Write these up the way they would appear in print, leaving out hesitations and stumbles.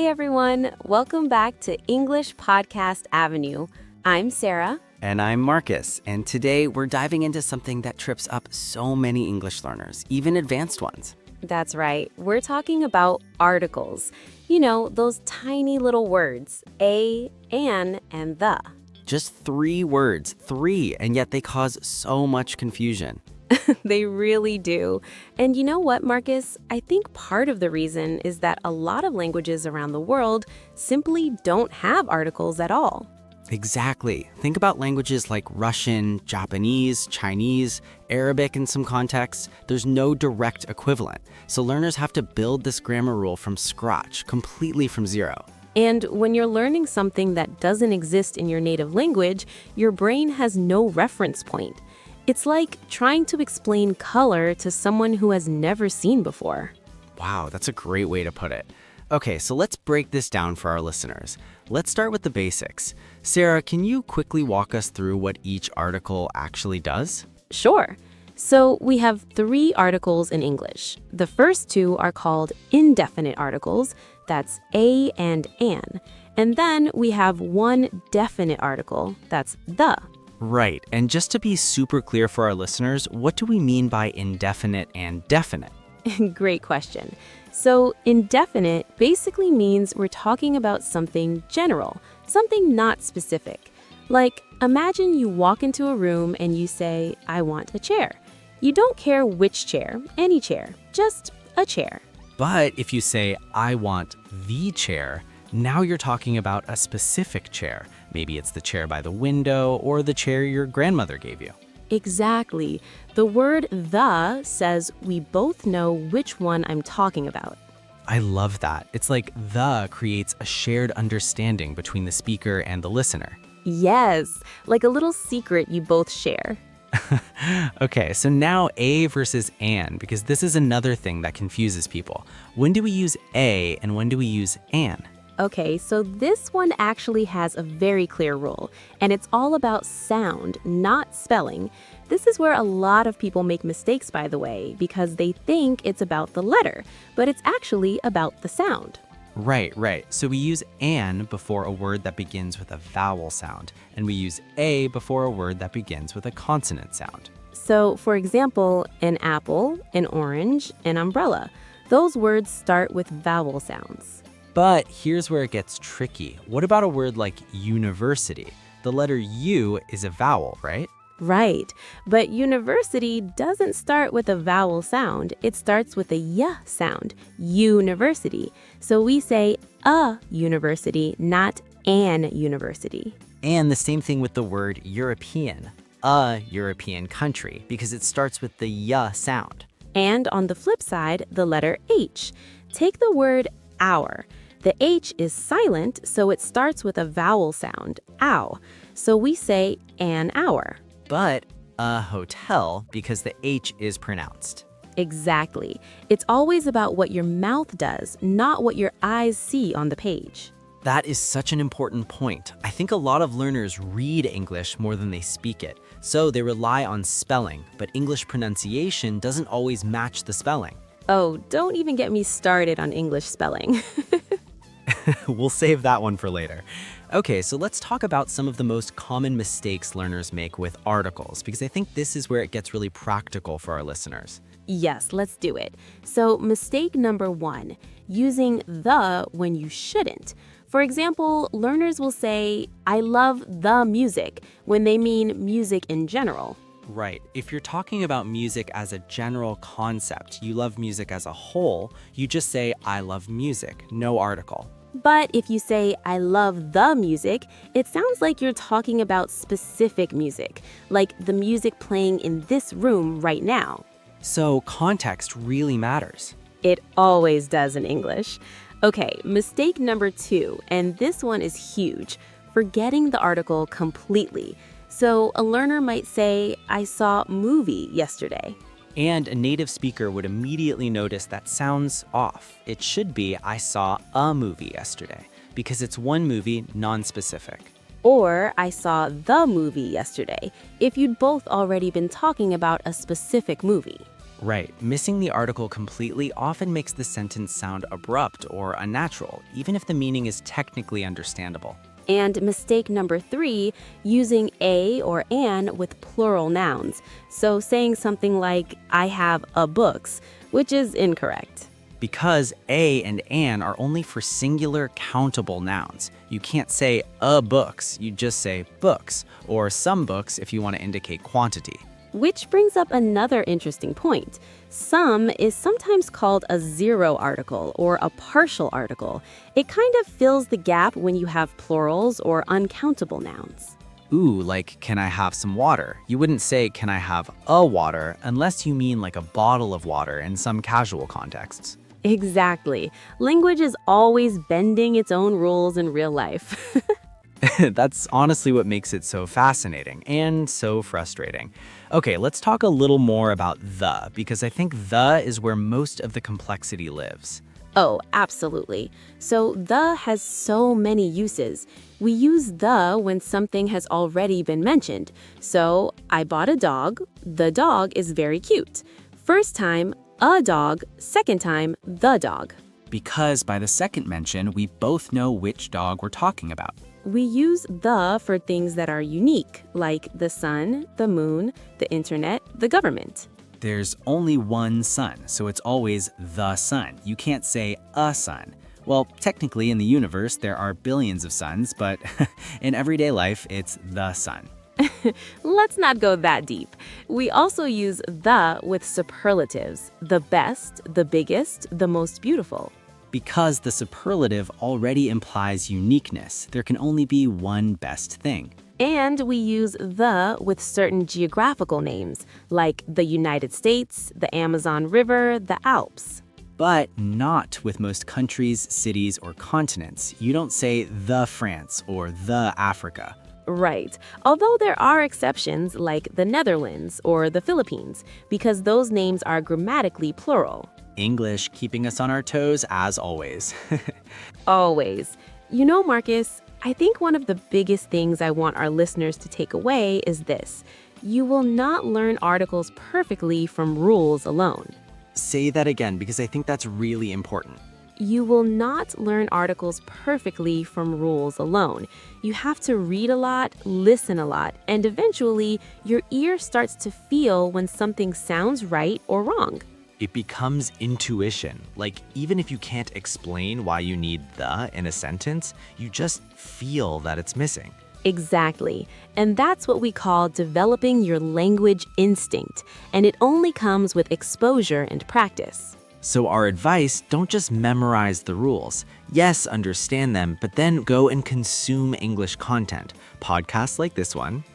everyone, welcome back to English Podcast Avenue. I'm Sarah. And I'm Marcus, and today we're diving into something that trips up so many English learners, even advanced ones. That's right, we're talking about articles. You know, those tiny little words, a, an, and the. Just 3 words, 3, and yet they cause so much confusion. They really do. And you know what, Marcus? I think part of the reason is that a lot of languages around the world simply don't have articles at all. Exactly. Think about languages like Russian, Japanese, Chinese, Arabic in some contexts. There's no direct equivalent. So learners have to build this grammar rule from scratch, completely from zero. And when you're learning something that doesn't exist in your native language, your brain has no reference point. It's like trying to explain color to someone who has never seen before. Wow, that's a great way to put it. Okay, so let's break this down for our listeners. Let's start with the basics. Sarah, can you quickly walk us through what each article actually does? Sure. So we have 3 articles in English. The first 2 are called indefinite articles. That's a and an. And then we have one definite article. That's the. Right, and just to be super clear for our listeners, what do we mean by indefinite and definite? Great question. So indefinite basically means we're talking about something general, something not specific. Like, imagine you walk into a room and you say, I want a chair. You don't care which chair, any chair, just a chair. But if you say, I want the chair, now you're talking about a specific chair. Maybe it's the chair by the window or the chair your grandmother gave you. Exactly. The word the says we both know which one I'm talking about. I love that. It's like the creates a shared understanding between the speaker and the listener. Yes, like a little secret you both share. Okay, so now a versus an, because this is another thing that confuses people. When do we use a and when do we use an? Okay, so this one actually has a very clear rule, and it's all about sound, not spelling. This is where a lot of people make mistakes, by the way, because they think it's about the letter, but it's actually about the sound. Right. So we use an before a word that begins with a vowel sound, and we use a before a word that begins with a consonant sound. So, for example, an apple, an orange, an umbrella. Those words start with vowel sounds. But here's where it gets tricky. What about a word like university? The letter U is a vowel, right? Right, but university doesn't start with a vowel sound. It starts with a y sound, university. So we say a university, not an university. And the same thing with the word European, a European country, because it starts with the y sound. And on the flip side, the letter H. Take the word hour. The H is silent, so it starts with a vowel sound, ow. So we say an hour. But a hotel, because the H is pronounced. Exactly. It's always about what your mouth does, not what your eyes see on the page. That is such an important point. I think a lot of learners read English more than they speak it, so they rely on spelling, but English pronunciation doesn't always match the spelling. Oh, don't even get me started on English spelling. We'll save that one for later. Okay, so let's talk about some of the most common mistakes learners make with articles, because I think this is where it gets really practical for our listeners. Yes, let's do it. So mistake number 1, using the when you shouldn't. For example, learners will say, I love the music, when they mean music in general. Right. If you're talking about music as a general concept, you love music as a whole, you just say, I love music, no article. But if you say, I love the music, it sounds like you're talking about specific music, like the music playing in this room right now. So context really matters. It always does in English. Okay, mistake number 2, and this one is huge, forgetting the article completely. So a learner might say, I saw movie yesterday. And a native speaker would immediately notice that sounds off. It should be, I saw a movie yesterday, because it's one movie, non-specific. Or I saw the movie yesterday, if you'd both already been talking about a specific movie. Right. Missing the article completely often makes the sentence sound abrupt or unnatural, even if the meaning is technically understandable. And mistake number 3, using a or an with plural nouns. So saying something like, I have a books, which is incorrect. Because a and an are only for singular countable nouns. You can't say a books, you just say books, or some books if you want to indicate quantity. Which brings up another interesting point. Some is sometimes called a zero article or a partial article. It kind of fills the gap when you have plurals or uncountable nouns. Ooh, like, can I have some water? You wouldn't say, can I have a water, unless you mean like a bottle of water in some casual contexts. Exactly. Language is always bending its own rules in real life. That's honestly what makes it so fascinating and so frustrating. Okay, let's talk a little more about the, because I think the is where most of the complexity lives. Oh, absolutely. So the has so many uses. We use the when something has already been mentioned. So I bought a dog. The dog is very cute. First time, a dog. Second time, the dog. Because by the second mention, we both know which dog we're talking about. We use the for things that are unique, like the sun, the moon, the internet, the government. There's only one sun, so it's always the sun. You can't say a sun. Well, technically in the universe, there are billions of suns, but in everyday life, it's the sun. Let's not go that deep. We also use the with superlatives, the best, the biggest, the most beautiful. Because the superlative already implies uniqueness, there can only be one best thing. And we use the with certain geographical names, like the United States, the Amazon River, the Alps. But not with most countries, cities, or continents. You don't say the France or the Africa. Right. Although there are exceptions like the Netherlands or the Philippines, because those names are grammatically plural. English keeping us on our toes as always. Always. You know, Marcus, I think one of the biggest things I want our listeners to take away is this. You will not learn articles perfectly from rules alone. Say that again, because I think that's really important. You will not learn articles perfectly from rules alone. You have to read a lot, listen a lot, and eventually your ear starts to feel when something sounds right or wrong. It becomes intuition. Like, even if you can't explain why you need the in a sentence, you just feel that it's missing. Exactly. And that's what we call developing your language instinct. And it only comes with exposure and practice. So our advice, don't just memorize the rules. Yes, understand them, but then go and consume English content. Podcasts like this one.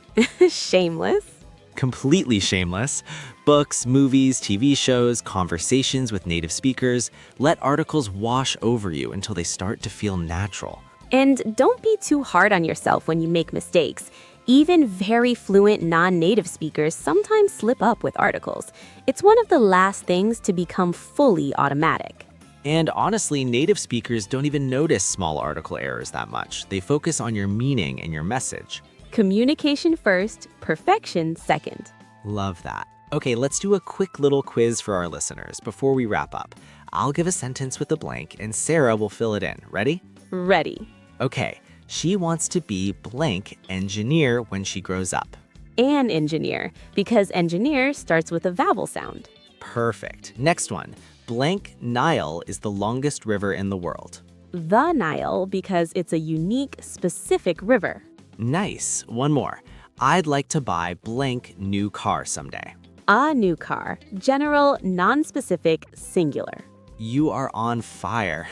Shameless. Completely shameless. Books, movies, TV shows, conversations with native speakers. Let articles wash over you until they start to feel natural. And don't be too hard on yourself when you make mistakes. Even very fluent non-native speakers sometimes slip up with articles. It's one of the last things to become fully automatic. And honestly, native speakers don't even notice small article errors that much. They focus on your meaning and your message. Communication first, perfection second. Love that. Okay, let's do a quick little quiz for our listeners before we wrap up. I'll give a sentence with a blank and Sarah will fill it in. Ready? Ready. Okay, she wants to be blank engineer when she grows up. An engineer, because engineer starts with a vowel sound. Perfect. Next one. Blank Nile is the longest river in the world. The Nile, because it's a unique, specific river. Nice. One more. I'd like to buy blank new car someday. A new car, general, non-specific, singular. You are on fire.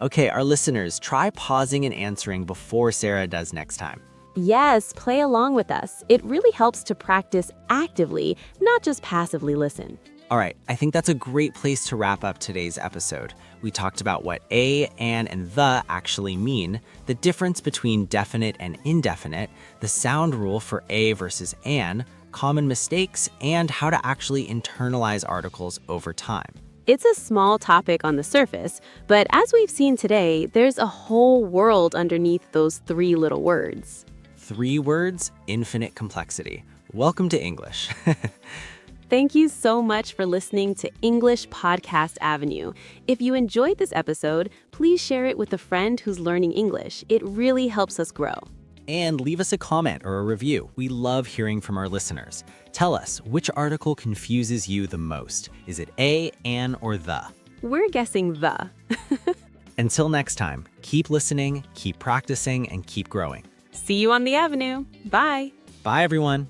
Okay, our listeners, try pausing and answering before Sarah does next time. Yes, play along with us. It really helps to practice actively, not just passively listen. All right, I think that's a great place to wrap up today's episode. We talked about what a, an, and the actually mean, the difference between definite and indefinite, the sound rule for a versus an, common mistakes, and how to actually internalize articles over time. It's a small topic on the surface, but as we've seen today, there's a whole world underneath those 3 little words. 3 words, infinite complexity. Welcome to English. Thank you so much for listening to English Podcast Avenue. If you enjoyed this episode, please share it with a friend who's learning English. It really helps us grow. And leave us a comment or a review. We love hearing from our listeners. Tell us, which article confuses you the most? Is it a, an, or the? We're guessing the. Until next time, keep listening, keep practicing, and keep growing. See you on the Avenue. Bye. Bye, everyone.